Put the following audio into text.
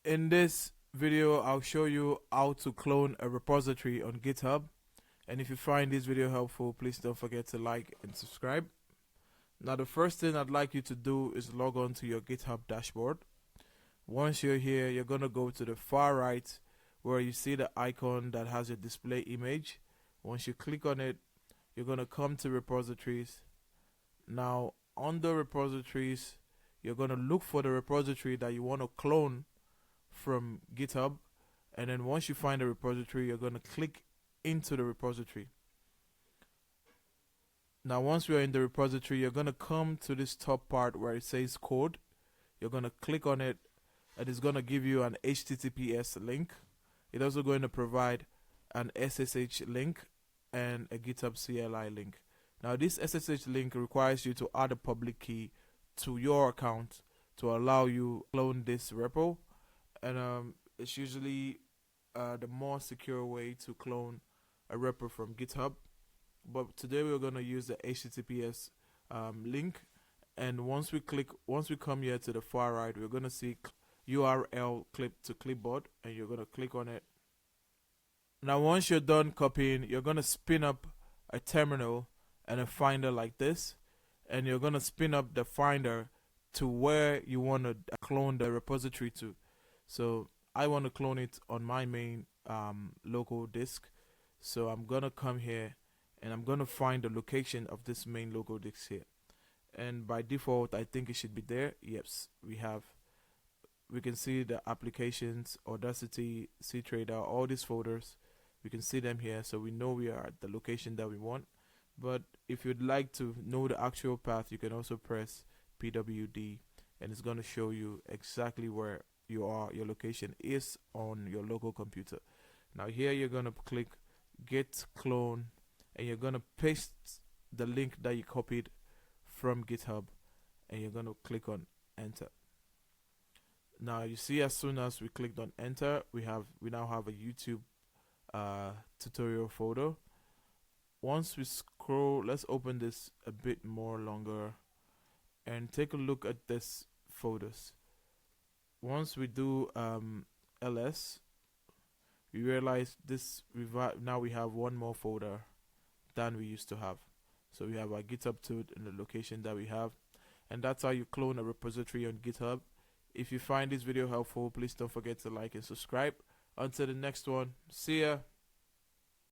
In this video, I'll show you how to clone a repository on GitHub. And if you find this video helpful, please don't forget to like and subscribe. Now, the first thing I'd like you to do is log on to your GitHub dashboard. Once you're here, you're going to go to the far right where you see the icon that has your display image. Once you click on it, you're going to come to repositories. Now, under repositories, you're going to look for the repository that you want to clone from GitHub, and then once you find the repository, you're going to click into the repository. Now, once we're in the repository, you're going to come to this top part where it says code. You're going to click on it, and it's going to give you an HTTPS link. It's also going to provide an SSH link and a GitHub CLI link. Now, this SSH link requires you to add a public key to your account to allow you to clone this repo. And it's usually the more secure way to clone a repo from GitHub. But today we're going to use the HTTPS link. And once we come here to the far right, we're going to see URL clip to clipboard, and you're going to click on it. Now, once you're done copying, you're going to spin up a terminal and a finder like this, and you're going to spin up the finder to where you want to clone the repository to. So I want to clone it on my main local disk. So I'm going to come here and I'm going to find the location of this main local disk here. And by default, I think it should be there. Yes, we can see the applications, Audacity, CTrader, all these folders. We can see them here. So we know we are at the location that we want. But if you'd like to know the actual path, you can also press PWD, and it's going to show you exactly where your location is on your local computer. Now here you're going to click git clone, and you're going to paste the link that you copied from GitHub, and you're going to click on enter. Now you see, as soon as we clicked on enter, we now have a YouTube tutorial folder. Once we scroll, let's open this a bit more longer and take a look at this folders. Once we do ls, we realize now we have one more folder than we used to have. So we have our GitHub tool in the location that we have, and that's how you clone a repository on GitHub. If you find this video helpful, please don't forget to like and subscribe. Until the next one, see ya.